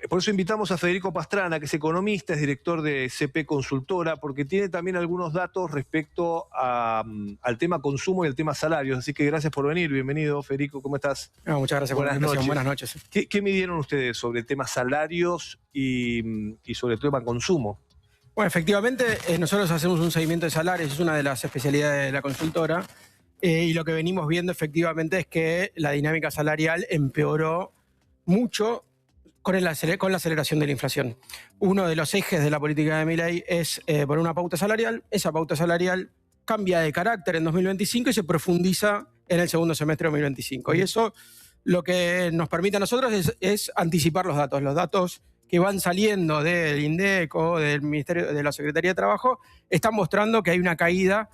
Por eso invitamos a Federico Pastrana, que es economista, es director de CP Consultora, porque tiene también algunos datos respecto al tema consumo y al tema salarios. Así que gracias por venir. Bienvenido, Federico. ¿Cómo estás? Muchas gracias por la invitación. Buenas noches. ¿Qué midieron ustedes sobre el tema salarios y sobre el tema consumo? Bueno, efectivamente, nosotros hacemos un seguimiento de salarios, es una de las especialidades de la consultora, y lo que venimos viendo efectivamente es que la dinámica salarial empeoró mucho con la aceleración de la inflación. Uno de los ejes de la política de Milei es poner una pauta salarial. Esa pauta salarial cambia de carácter en 2025 y se profundiza en el segundo semestre de 2025. Y eso lo que nos permite a nosotros es anticipar los datos que van saliendo del INDEC o del Ministerio de la Secretaría de Trabajo están mostrando que hay una caída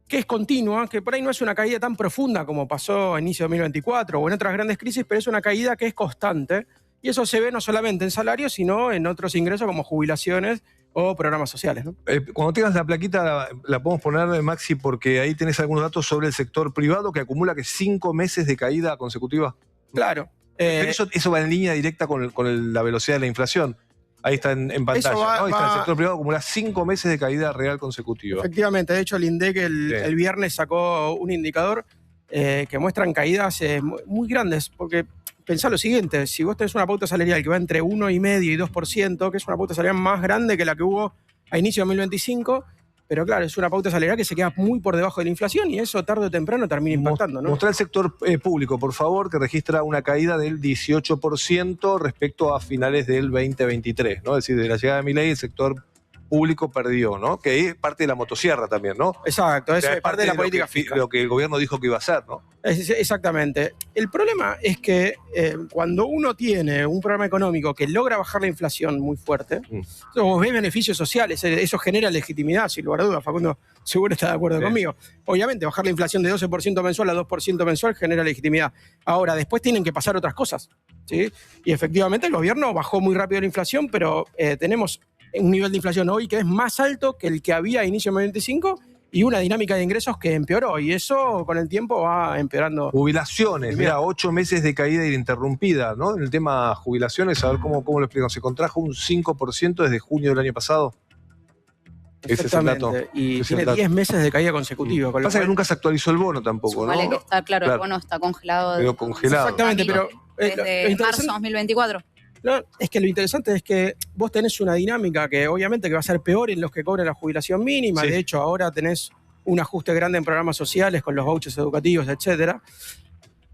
que es continua, que por ahí no es una caída tan profunda como pasó a inicio de 2024 o en otras grandes crisis, pero es una caída que es constante. Y eso se ve no solamente en salarios, sino en otros ingresos como jubilaciones o programas sociales, ¿no? Cuando tengas la plaquita la podemos poner, Maxi, porque ahí tenés algunos datos sobre el sector privado que acumula 5 meses de caída consecutiva. Claro. Pero eso va en línea directa con la velocidad de la inflación. Ahí está en pantalla. Ahí está, el sector privado acumula 5 meses de caída real consecutiva. Efectivamente. De hecho, el INDEC el viernes sacó un indicador que muestran caídas muy grandes, porque pensá lo siguiente: si vos tenés una pauta salarial que va entre 1,5% y 2%, que es una pauta salarial más grande que la que hubo a inicio de 2025, pero claro, es una pauta salarial que se queda muy por debajo de la inflación y eso tarde o temprano termina impactando, ¿no? Mostrá el sector público, por favor, que registra una caída del 18% respecto a finales del 2023, ¿no? Es decir, de la llegada de Milei, el sector público perdió, ¿no? Que es parte de la motosierra también, ¿no? Exacto, o sea, es parte de la política fiscal. Lo que el gobierno dijo que iba a hacer, ¿no? Exactamente. El problema es que cuando uno tiene un programa económico que logra bajar la inflación muy fuerte, o ve beneficios sociales, eso genera legitimidad, sin lugar a dudas. Facundo seguro está de acuerdo conmigo. Obviamente, bajar la inflación de 12% mensual a 2% mensual genera legitimidad. Ahora, después tienen que pasar otras cosas, ¿sí? Y efectivamente el gobierno bajó muy rápido la inflación, pero tenemos un nivel de inflación hoy que es más alto que el que había a inicio de 2025 y una dinámica de ingresos que empeoró, y eso con el tiempo va empeorando. Jubilaciones, mira, 8 meses de caída ininterrumpida, ¿no? En el tema jubilaciones, a ver cómo lo explican. Se contrajo un 5% desde junio del año pasado. Ese es el dato. Y tiene 10 meses de caída consecutiva. Lo que pasa es que nunca se actualizó el bono tampoco, ¿no? Vale, que está claro, el bono está congelado. Pero congelado. Exactamente, pero desde marzo de 2024. No, es que lo interesante es que vos tenés una dinámica que obviamente que va a ser peor en los que cobran la jubilación mínima. Sí. De hecho, ahora tenés un ajuste grande en programas sociales con los vouchers educativos, etcétera.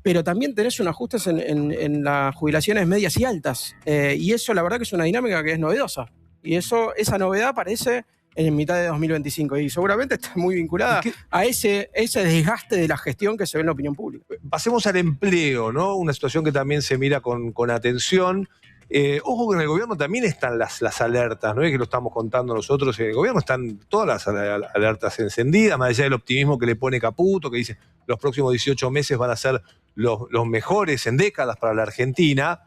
Pero también tenés un ajuste en las jubilaciones medias y altas. Y eso, la verdad, que es una dinámica que es novedosa. Y esa novedad aparece en mitad de 2025. Y seguramente está muy vinculada a ese desgaste de la gestión que se ve en la opinión pública. Pasemos al empleo, ¿no? Una situación que también se mira con atención. Ojo que en el gobierno también están las alertas, no es que lo estamos contando nosotros, en el gobierno están todas las alertas encendidas, más allá del optimismo que le pone Caputo, que dice los próximos 18 meses van a ser los mejores en décadas para la Argentina.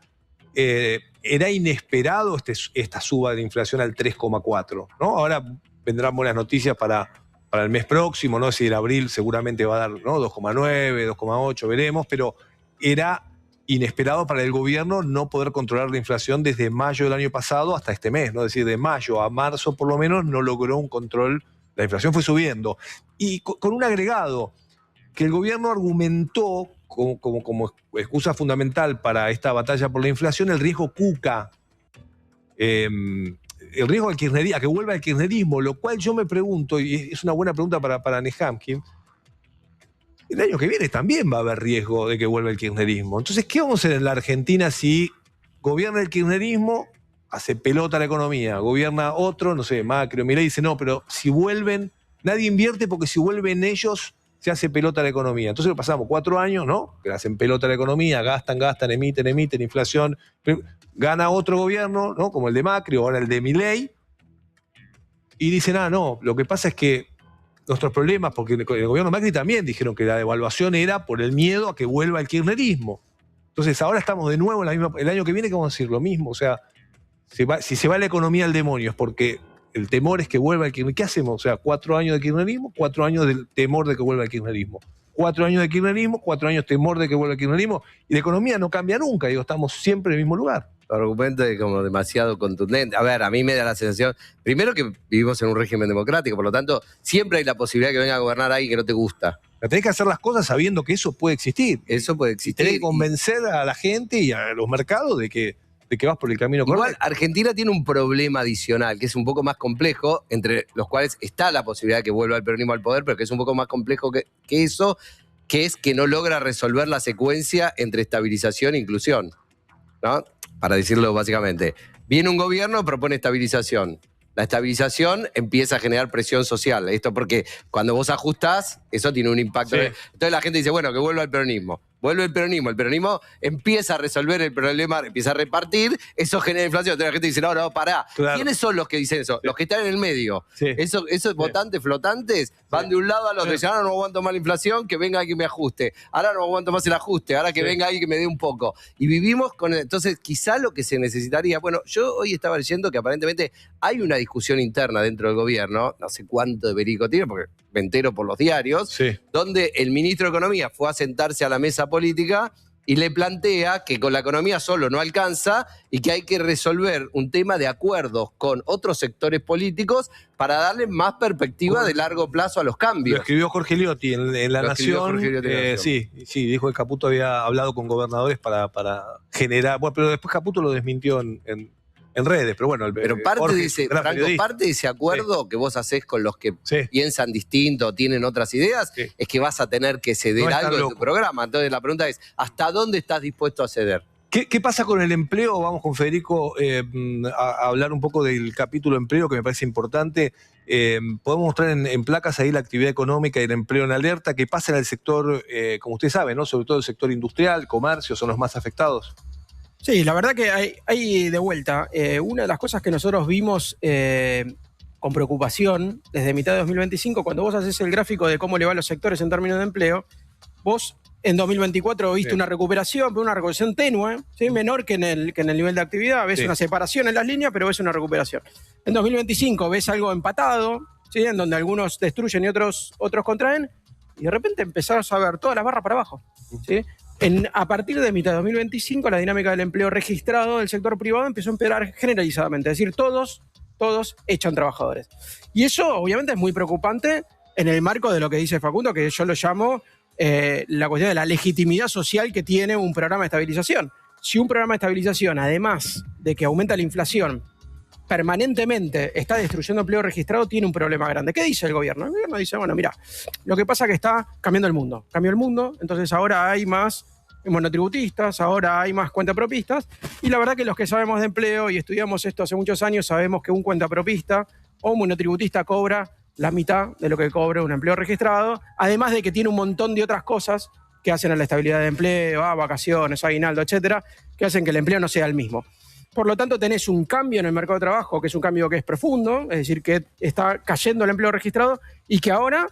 Era inesperado esta suba de inflación al 3,4, ¿no? Ahora vendrán buenas noticias para el mes próximo, no sé si en abril seguramente va a dar, ¿no? 2,9, 2,8, veremos, pero era inesperado para el gobierno no poder controlar la inflación desde mayo del año pasado hasta este mes, ¿no? Es decir, de mayo a marzo por lo menos no logró un control, la inflación fue subiendo. Y con un agregado, que el gobierno argumentó como excusa fundamental para esta batalla por la inflación el riesgo Cuca, el riesgo al kirchnerismo, a que vuelva el kirchnerismo, lo cual yo me pregunto, y es una buena pregunta para Nehamkin, el año que viene también va a haber riesgo de que vuelva el kirchnerismo. Entonces, ¿qué vamos a hacer en la Argentina si gobierna el kirchnerismo, hace pelota la economía, gobierna otro, no sé, Macri o Milei, dice no, pero si vuelven, nadie invierte porque si vuelven ellos se hace pelota la economía. Entonces lo pasamos 4 años, ¿no? Que hacen pelota la economía, gastan, emiten, inflación. Gana otro gobierno, ¿no? Como el de Macri o ahora el de Milei. Y dicen, no, lo que pasa es que nuestros problemas, porque el gobierno Macri también dijeron que la devaluación era por el miedo a que vuelva el kirchnerismo. Entonces ahora estamos de nuevo en la misma, el año que viene que vamos a decir lo mismo. O sea, si se va la economía al demonio es porque el temor es que vuelva el kirchnerismo. ¿Qué hacemos? O sea, 4 años de kirchnerismo, 4 años del temor de que vuelva el kirchnerismo. 4 años de kirchnerismo, 4 años temor de que vuelva el kirchnerismo. Y la economía no cambia nunca, digo, estamos siempre en el mismo lugar. Tu argumento es como demasiado contundente. A ver, a mí me da la sensación, primero que vivimos en un régimen democrático, por lo tanto, siempre hay la posibilidad de que venga a gobernar alguien que no te gusta. Pero tenés que hacer las cosas sabiendo que eso puede existir. Eso puede Y existir. tenés que convencer a la gente y a los mercados de que vas por el camino Igual, correcto. Argentina tiene un problema adicional, que es un poco más complejo, entre los cuales está la posibilidad de que vuelva el peronismo al poder, pero que es un poco más complejo que eso, que es que no logra resolver la secuencia entre estabilización e inclusión, ¿no? Para decirlo básicamente. Viene un gobierno, propone estabilización. La estabilización empieza a generar presión social. Esto porque cuando vos ajustás, eso tiene un impacto. Sí. Entonces la gente dice, bueno, que vuelva el peronismo. Vuelve el peronismo empieza a resolver el problema, empieza a repartir, eso genera inflación. Entonces la gente dice, no, pará. Claro. ¿Quiénes son los que dicen eso? Los que están en el medio. Sí. Esos votantes flotantes van de un lado a los que dicen, ahora no aguanto más la inflación, que venga alguien que me ajuste. Ahora no aguanto más el ajuste, ahora que venga alguien que me dé un poco. Y vivimos con... Entonces, quizá lo que se necesitaría... Bueno, yo hoy estaba leyendo que aparentemente hay una discusión interna dentro del gobierno, no sé cuánto de verídico tiene, porque me entero por los diarios, Sí. donde el ministro de Economía fue a sentarse a la mesa política y le plantea que con la economía solo no alcanza y que hay que resolver un tema de acuerdos con otros sectores políticos para darle más perspectiva de largo plazo a los Lo cambios. escribió Jorge Liotti en La Lo escribió Nación. Jorge Liotti en La Nación. Sí, dijo que Caputo había hablado con gobernadores para generar... Bueno, pero después Caputo lo desmintió en redes, pero bueno. Pero parte Jorge, de ese, gran Franco, periodista. parte de ese acuerdo que vos hacés con los que Sí. piensan distinto, tienen otras ideas, Sí. es que vas a tener que ceder No es tan algo de tu loco. programa. Entonces la pregunta es, ¿hasta dónde estás dispuesto a ceder? ¿Qué pasa con el empleo? Vamos con Federico a hablar un poco del capítulo empleo, que me parece importante. Podemos mostrar en placas ahí la actividad económica y el empleo en alerta. ¿Qué pasa en el sector, como usted sabe, ¿no? Sobre todo el sector industrial, comercio, son los más afectados? Sí, la verdad que hay de vuelta. Una de las cosas que nosotros vimos con preocupación desde mitad de 2025, cuando vos haces el gráfico de cómo le va a los sectores en términos de empleo, vos en 2024 viste una recuperación, pero una recuperación tenue, ¿sí? Menor que en el nivel de actividad. Ves una separación en las líneas, pero ves una recuperación. En 2025 ves algo empatado, ¿sí? En donde algunos destruyen y otros contraen, y de repente empezás a ver todas las barras para abajo, ¿sí? A partir de mitad de 2025, la dinámica del empleo registrado del sector privado empezó a empeorar generalizadamente. Es decir, todos echan trabajadores. Y eso, obviamente, es muy preocupante en el marco de lo que dice Facundo, que yo lo llamo la cuestión de la legitimidad social que tiene un programa de estabilización. Si un programa de estabilización, además de que aumenta la inflación, permanentemente está destruyendo empleo registrado, tiene un problema grande. ¿Qué dice el gobierno? El gobierno dice, bueno, mira, lo que pasa es que está cambiando el mundo. Cambió el mundo, entonces ahora hay más monotributistas, ahora hay más cuentapropistas, y la verdad que los que sabemos de empleo y estudiamos esto hace muchos años, sabemos que un cuentapropista o un monotributista cobra la mitad de lo que cobra un empleo registrado, además de que tiene un montón de otras cosas que hacen a la estabilidad de empleo, vacaciones, aguinaldo, etcétera, que hacen que el empleo no sea el mismo. Por lo tanto, tenés un cambio en el mercado de trabajo, que es un cambio que es profundo, es decir, que está cayendo el empleo registrado y que ahora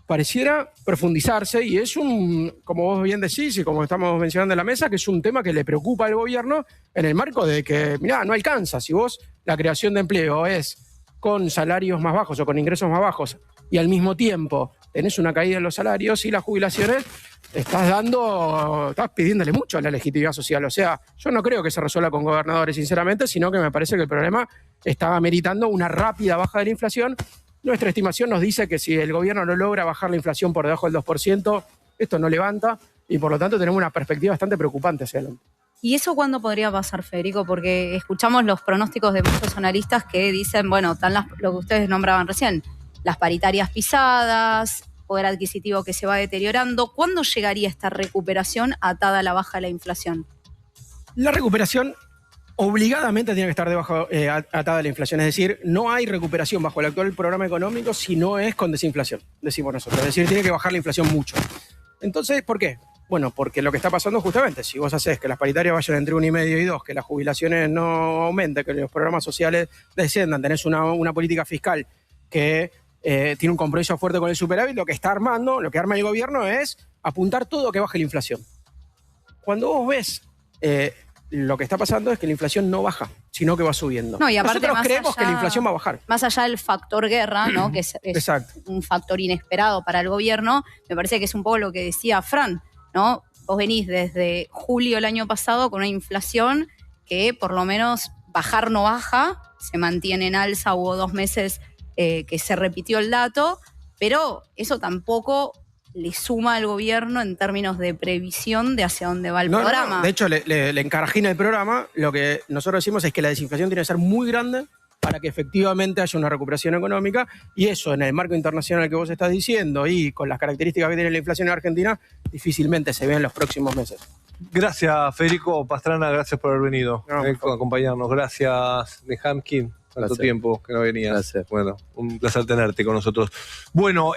pareciera profundizarse, y es como vos bien decís y como estamos mencionando en la mesa, que es un tema que le preocupa al gobierno en el marco de que, mirá, no alcanza. Si vos la creación de empleo es con salarios más bajos o con ingresos más bajos y al mismo tiempo tenés una caída en los salarios y las jubilaciones, estás pidiéndole mucho a la legitimidad social. O sea, yo no creo que se resuelva con gobernadores, sinceramente, sino que me parece que el problema está ameritando una rápida baja de la inflación. Nuestra estimación nos dice que si el gobierno no logra bajar la inflación por debajo del 2%, esto no levanta, y por lo tanto tenemos una perspectiva bastante preocupante hacia adelante. ¿Y eso cuándo podría pasar, Federico? Porque escuchamos los pronósticos de muchos analistas que dicen, bueno, están lo que ustedes nombraban recién, las paritarias pisadas, poder adquisitivo que se va deteriorando. ¿Cuándo llegaría esta recuperación atada a la baja de la inflación? La recuperación obligadamente tiene que estar atada a la inflación. Es decir, no hay recuperación bajo el actual programa económico si no es con desinflación, decimos nosotros. Es decir, tiene que bajar la inflación mucho. Entonces, ¿por qué? Bueno, porque lo que está pasando justamente, si vos haces que las paritarias vayan entre 1,5 y 2, que las jubilaciones no aumenten, que los programas sociales desciendan, tenés una política fiscal que tiene un compromiso fuerte con el superávit, lo que arma el gobierno es apuntar todo a que baje la inflación. Cuando vos ves lo que está pasando es que la inflación no baja, sino que va subiendo. No, y aparte, nosotros creemos que la inflación va a bajar. Más allá del factor guerra, ¿no? Que es un factor inesperado para el gobierno, me parece que es un poco lo que decía Fran, ¿no? Vos venís desde julio del año pasado con una inflación que por lo menos bajar no baja, se mantiene en alza, hubo 2 meses que se repitió el dato, pero eso tampoco le suma al gobierno en términos de previsión de hacia dónde va el programa. No. De hecho, le encarajina el programa. Lo que nosotros decimos es que la desinflación tiene que ser muy grande para que efectivamente haya una recuperación económica, y eso en el marco internacional que vos estás diciendo y con las características que tiene la inflación en Argentina, difícilmente se ve en los próximos meses. Gracias, Federico Pastrana, gracias por haber venido, No, por acompañarnos. Gracias, Nehamkin, tanto Placer. tiempo que no venías. Placer. Bueno, un placer tenerte con nosotros. Bueno.